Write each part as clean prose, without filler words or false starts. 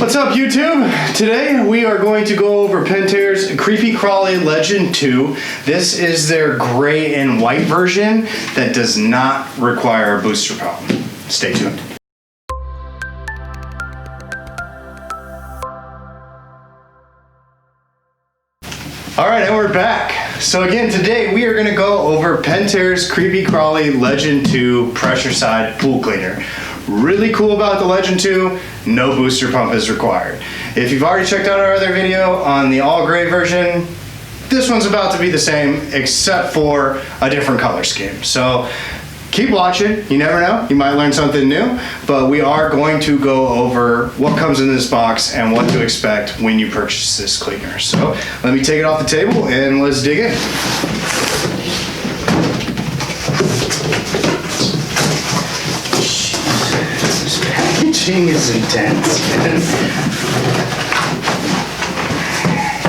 What's up, YouTube? Today we are going to go over Pentair's Creepy Crawly Legend 2. This is their gray and white version that does not require a booster pump. Stay tuned. Alright, and we're back. So again, today we are going to go over Pentair's Creepy Crawly Legend 2 pressure side pool cleaner. Really cool about the Legend 2, no booster pump is required. If you've already checked out our other video on the all gray version, this one's about to be the same except for a different color scheme. So keep watching, you never know, you might learn something new, but we are going to go over what comes in this box and what to expect when you purchase this cleaner. So let me take it off the table and let's dig in. Packaging is intense, man.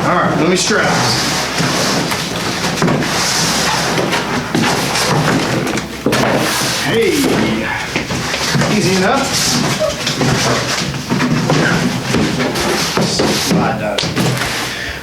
Alright, let me strap. Hey, easy enough. Slide that.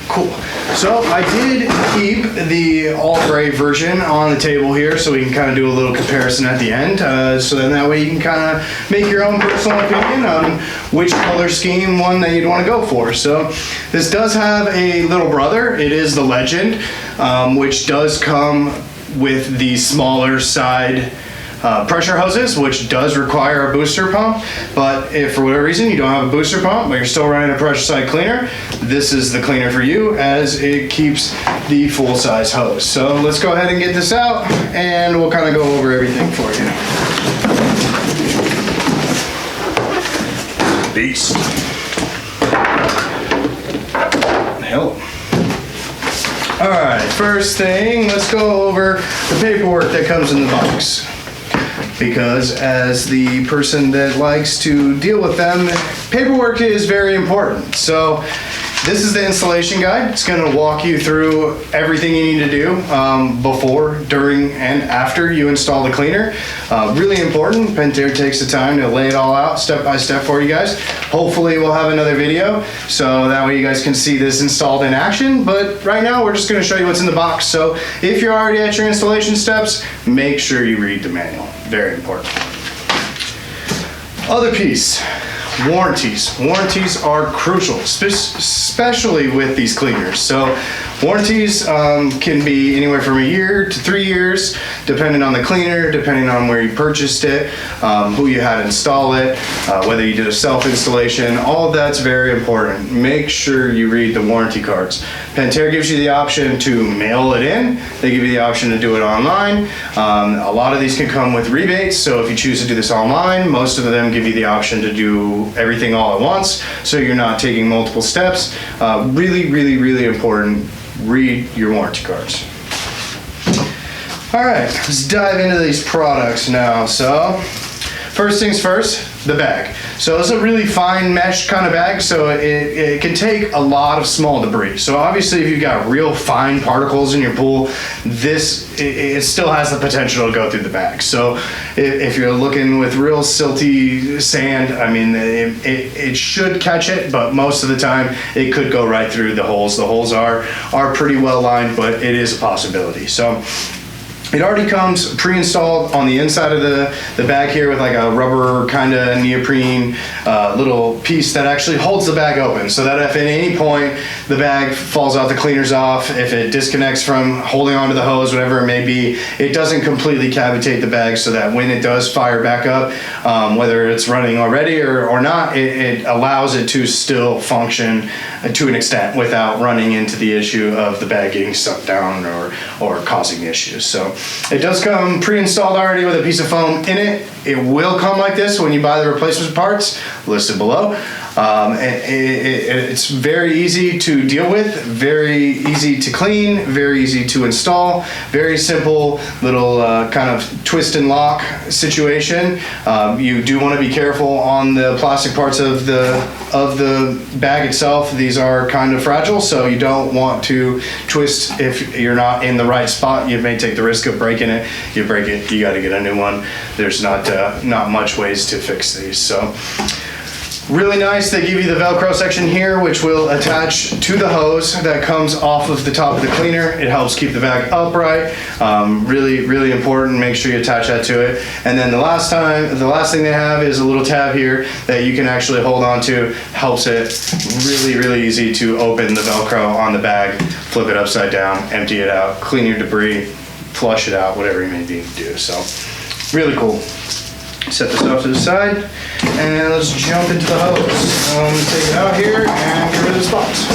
Cool. So I did keep the all gray version on the table here so we can kind of do a little comparison at the end. So then that way you can kind of make your own personal opinion on which color scheme one that you'd want to go for. So this does have a little brother. It is the Legend, which does come with the smaller side pressure hoses, which does require a booster pump. But if for whatever reason you don't have a booster pump but you're still running a pressure side cleaner, this is the cleaner for you as it keeps the full size hose. So let's go ahead and get this out and we'll kind of go over everything for you. Beast. Hell. Alright, first thing, let's go over the paperwork that comes in the box. Because as the person that likes to deal with them, paperwork is very important. So this is the installation guide. It's going to walk you through everything you need to do before, during, and after you install the cleaner. Really important. Pentair takes the time to lay it all out step by step for you guys. Hopefully we'll have another video so that way you guys can see this installed in action. But right now we're just going to show you what's in the box. So if you're already at your installation steps, make sure you read the manual. Very important. Other piece. Warranties. Warranties are crucial, especially with these cleaners. So warranties can be anywhere from 1 year to 3 years, depending on the cleaner, depending on where you purchased it, who you had install it, whether you did a self-installation. All of that's very important. Make sure you read the warranty cards. Pentair gives you the option to mail it in. They give you the option to do it online. A lot of these can come with rebates, so if you choose to do this online, most of them give you the option to do everything all at once, so you're not taking multiple steps. Really important. Read your warranty cards. All right, let's dive into these products now. So first things first, the bag. So it's a really fine mesh kind of bag, so it can take a lot of small debris. So obviously if you've got real fine particles in your pool, it still has the potential to go through the bag. So if you're looking with real silty sand, I mean, it should catch it, but most of the time it could go right through the holes. The holes are pretty well lined, but it is a possibility. So it already comes pre-installed on the inside of the bag here with like a rubber kind of neoprene little piece that actually holds the bag open, so that if at any point the bag falls out, the cleaner's off, if it disconnects from holding onto the hose, whatever it may be, it doesn't completely cavitate the bag, so that when it does fire back up, whether it's running already or not, it allows it to still function to an extent without running into the issue of the bag getting sucked down or causing issues. So it does come pre-installed already with a piece of foam in it. It will come like this when you buy the replacement parts listed below. It's very easy to deal with, very easy to clean, very easy to install, very simple little kind of twist and lock situation. You do want to be careful on the plastic parts of the bag itself. These are kind of fragile, so you don't want to twist if you're not in the right spot. You may take the risk of breaking it. You break it, you got to get a new one. There's not much ways to fix these. So Really nice, they give you the Velcro section here, which will attach to the hose that comes off of the top of the cleaner. It helps keep the bag upright. Really, really important. Make sure you attach that to it. And then the last thing they have is a little tab here that you can actually hold on to. Helps it really, really easy to open the Velcro on the bag, flip it upside down, empty it out, clean your debris, flush it out, whatever you may need to do. So, really cool. Set this off to the side, and let's jump into the hose. Take it out here and get rid of the spots.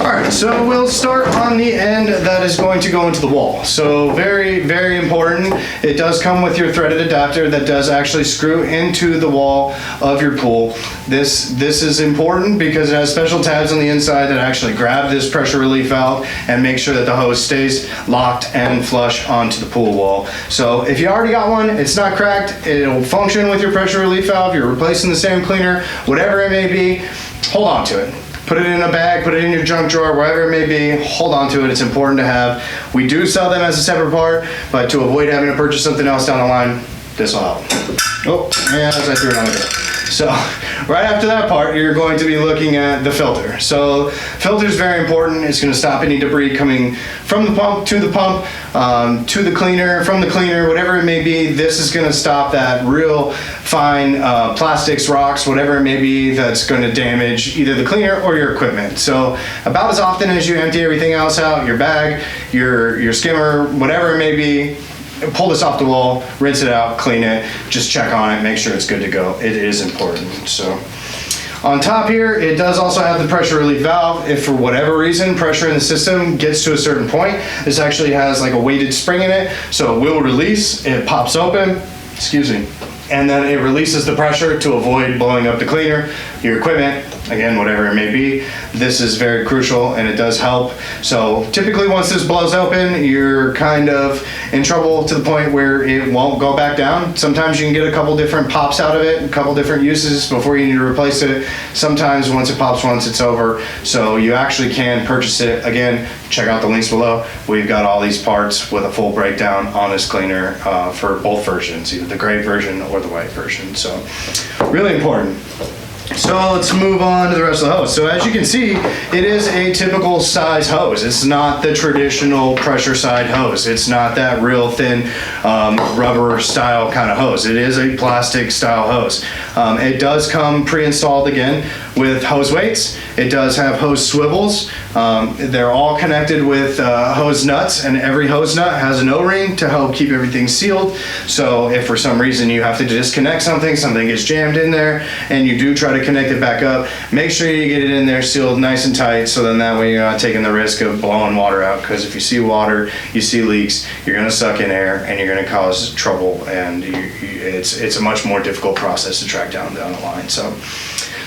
Alright, so we'll start on the end that is going to go into the wall. So very, very important. It does come with your threaded adapter that does actually screw into the wall of your pool. This is important because it has special tabs on the inside that actually grab this pressure relief valve and make sure that the hose stays locked and flush onto the pool wall. So if you already got one, it's not cracked, it'll function with your pressure relief valve, you're replacing the same cleaner, whatever it may be, hold on to it. Put it in a bag, put it in your junk drawer, wherever it may be, hold on to it, it's important to have. We do sell them as a separate part, but to avoid having to purchase something else down the line, this will help. Oh, and as I threw it on the ground. So, right after that part, you're going to be looking at the filter. So, filter is very important. It's going to stop any debris coming from the pump, to the cleaner, from the cleaner, whatever it may be. This is going to stop that real fine plastics, rocks, whatever it may be that's going to damage either the cleaner or your equipment. So, about as often as you empty everything else out, your bag, your skimmer, whatever it may be, pull this off the wall, rinse it out, clean it, just check on it, make sure it's good to go. It is important. So on top here, it does also have the pressure relief valve. If for whatever reason pressure in the system gets to a certain point, this actually has like a weighted spring in it, so it will release, it pops open, excuse me, and then it releases the pressure to avoid blowing up the cleaner, your equipment, again, whatever it may be. This is very crucial and it does help. So typically once this blows open, you're kind of in trouble to the point where it won't go back down. Sometimes you can get a couple different pops out of it, a couple different uses before you need to replace it. Sometimes once it pops once, it's over. So you actually can purchase it. Again, check out the links below. We've got all these parts with a full breakdown on this cleaner for both versions, either the gray version or the white version. So really important. So let's move on to the rest of the hose. So as you can see, it is a typical size hose. It's not the traditional pressure side hose. It's not that real thin rubber style kind of hose. It is a plastic style hose. It does come pre-installed again with hose weights. It does have hose swivels. They're all connected with hose nuts, and every hose nut has an O-ring to help keep everything sealed. So if for some reason you have to disconnect something gets jammed in there, and you do try to connect it back up, make sure you get it in there sealed nice and tight, so then that way you're not taking the risk of blowing water out, because if you see water, you see leaks, you're going to suck in air and you're going to cause trouble, and it's a much more difficult process to track down the line.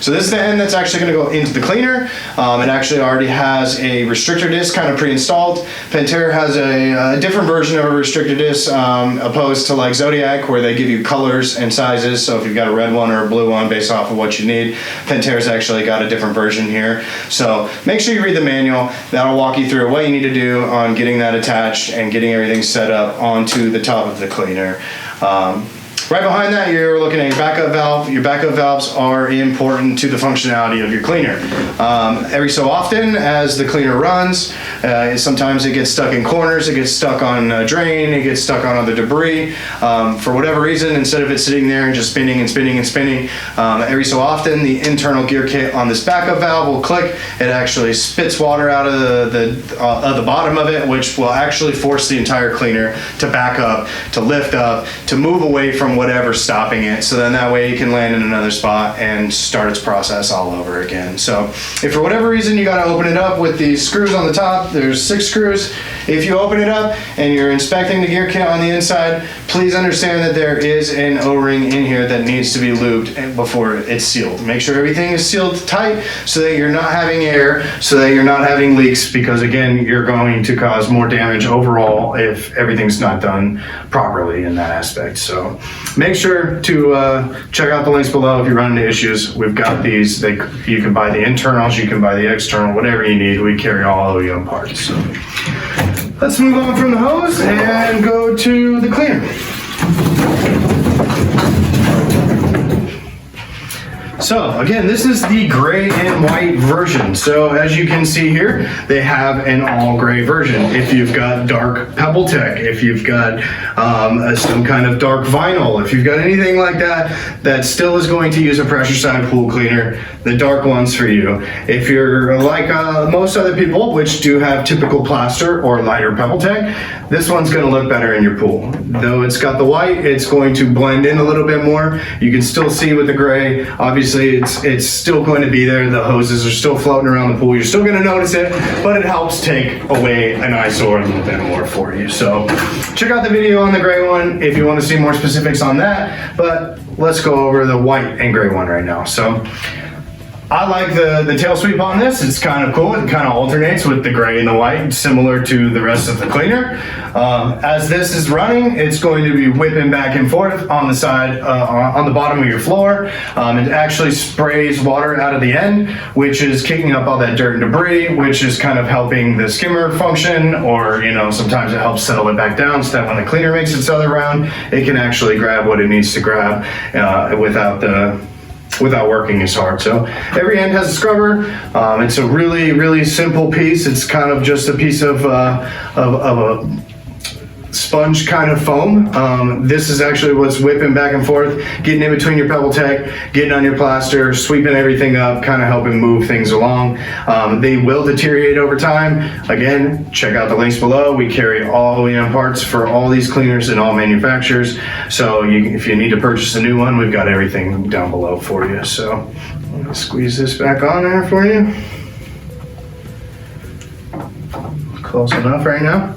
So this is the end that's actually going to go into the cleaner. It actually already has a restrictor disc kind of pre-installed. Pentair has a different version of a restrictor disc opposed to like Zodiac, where they give you colors and sizes. So if you've got a red one or a blue one based off of what you need, Pentair's actually got a different version here. So make sure you read the manual. That'll walk you through what you need to do on getting that attached and getting everything set up onto the top of the cleaner. Right behind that, you're looking at your backup valve. Your backup valves are important to the functionality of your cleaner. Every so often, as the cleaner runs, sometimes it gets stuck in corners, it gets stuck on a drain, it gets stuck on other debris. For whatever reason, instead of it sitting there and just spinning and spinning and spinning, every so often the internal gear kit on this backup valve will click. It actually spits water out of the bottom of it, which will actually force the entire cleaner to back up, to lift up, to move away from whatever's stopping it, so then that way you can land in another spot and start its process all over again. So if for whatever reason you got to open it up with these screws on the top, there's 6 screws. If you open it up and you're inspecting the gear kit on the inside, please understand that there is an O-ring in here that needs to be lubed before it's sealed. Make sure everything is sealed tight so that you're not having air, so that you're not having leaks, because again, you're going to cause more damage overall if everything's not done properly in that aspect. So make sure to check out the links below if you run into issues. We've got these. You can buy the internals, you can buy the external, whatever you need. We carry all of them parts. So let's move on from the hose and go to the cleaner. So again, this is the gray and white version. So as you can see here, they have an all gray version. If you've got dark PebbleTech, if you've got some kind of dark vinyl, if you've got anything like that, that still is going to use a pressure side pool cleaner, the dark one's for you. If you're like most other people, which do have typical plaster or lighter PebbleTech, this one's gonna look better in your pool. Though it's got the white, it's going to blend in a little bit more. You can still see with the gray, obviously it's still going to be there. The hoses are still floating around the pool. You're still gonna notice it, but it helps take away an eyesore a little bit more for you. So check out the video on the gray one if you wanna see more specifics on that, but let's go over the white and gray one right now. So I like the tail sweep on this. It's kind of cool. It kind of alternates with the gray and the white, similar to the rest of the cleaner. As this is running, it's going to be whipping back and forth on the side, on the bottom of your floor. It actually sprays water out of the end, which is kicking up all that dirt and debris, which is kind of helping the skimmer function, or sometimes it helps settle it back down so that when the cleaner makes its other round, it can actually grab what it needs to grab without working as hard. So every end has a scrubber. It's a really, really simple piece. It's kind of just a piece of a sponge kind of foam. This is actually what's whipping back and forth, getting in between your PebbleTech, getting on your plaster, sweeping everything up, kind of helping move things along. They will deteriorate over time. Again, check out the links below. We carry all OEM parts for all these cleaners and all manufacturers. So if you need to purchase a new one, we've got everything down below for you. So let me squeeze this back on there for you. Close enough right now.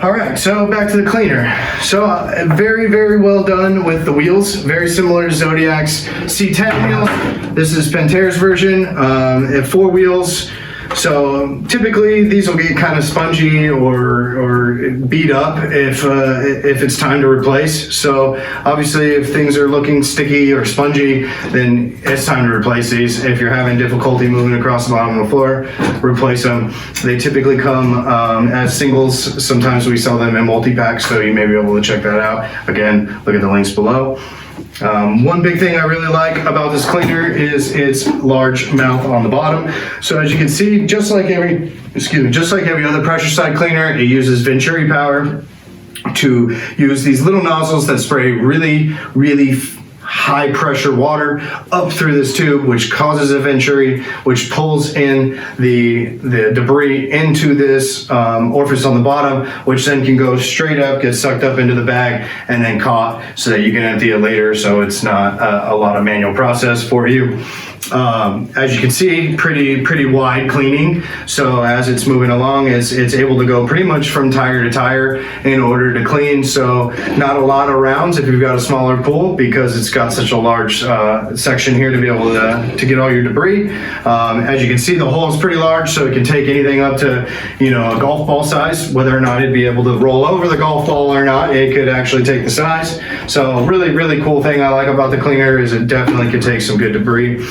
All right, so back to the cleaner. So very, very well done with the wheels. Very similar to Zodiac's C10 wheel. This is Pentair's version at 4 wheels. So typically these will get kind of spongy or beat up if it's time to replace. So obviously if things are looking sticky or spongy, then it's time to replace these. If you're having difficulty moving across the bottom of the floor, replace them. They typically come as singles. Sometimes we sell them in multi-packs, so you may be able to check that out. Again, look at the links below. One big thing I really like about this cleaner is its large mouth on the bottom. So as you can see, just like every other pressure side cleaner, it uses Venturi power to use these little nozzles that spray really, really high pressure water up through this tube, which causes a venturi, which pulls in the debris into this orifice on the bottom, which then can go straight up, get sucked up into the bag, and then caught so that you can empty it later, so it's not a lot of manual process for you. As you can see, pretty wide cleaning. So as it's moving along, it's able to go pretty much from tire to tire in order to clean. So not a lot of rounds if you've got a smaller pool, because it's got such a large section here to be able to get all your debris. As you can see, the hole is pretty large, so it can take anything up to a golf ball size. Whether or not it'd be able to roll over the golf ball or not, it could actually take the size. So really cool thing I like about the cleaner is it definitely could take some good debris.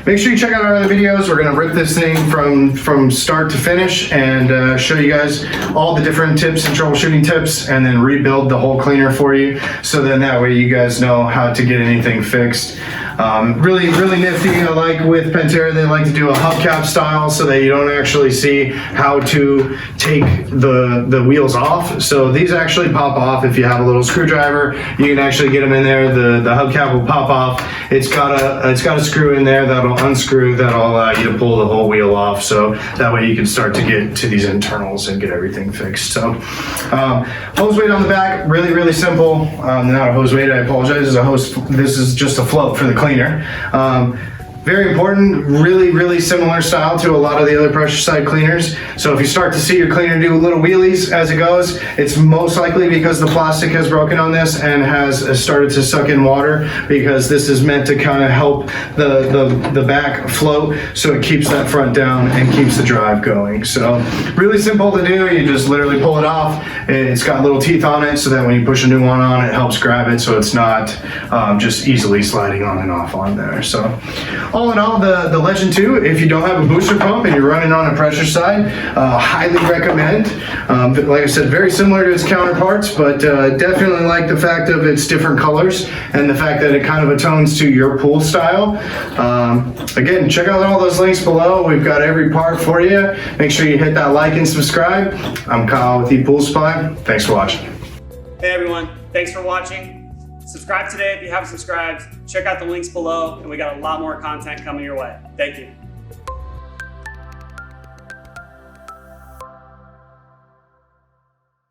Make sure you check out our other videos. We're going to rip this thing from start to finish and show you guys all the different tips and troubleshooting tips, and then rebuild the whole cleaner for you, so then that way you guys know how to get anything fixed. Really nifty. I like with Pentair, they like to do a hubcap style so that you don't actually see how to take the wheels off. So these actually pop off if you have a little screwdriver. You can actually get them in there. The hubcap will pop off. It's got a screw in there that'll unscrew, that'll allow you to pull the whole wheel off. So that way you can start to get to these internals and get everything fixed. So hose weight on the back, really simple. Not a hose weight, I apologize. This is just a float for the cleaner. Very important, really similar style to a lot of the other pressure side cleaners. So if you start to see your cleaner do little wheelies as it goes, it's most likely because the plastic has broken on this and has started to suck in water, because this is meant to kind of help the back float, so it keeps that front down and keeps the drive going. So really simple to do. You just literally pull it off. It's got little teeth on it, so that when you push a new one on, it helps grab it, so it's not just easily sliding on and off on there. So all in all, the Legend 2, if you don't have a booster pump and you're running on a pressure side, highly recommend. Like I said, very similar to its counterparts, but definitely like the fact of its different colors and the fact that it kind of atones to your pool style. Again, check out all those links below. We've got every part for you. Make sure you hit that like and subscribe. I'm Kyle with ePoolSupply. Thanks for watching. Hey everyone, thanks for watching. Subscribe today if you haven't subscribed. Check out the links below, and we got a lot more content coming your way. Thank you.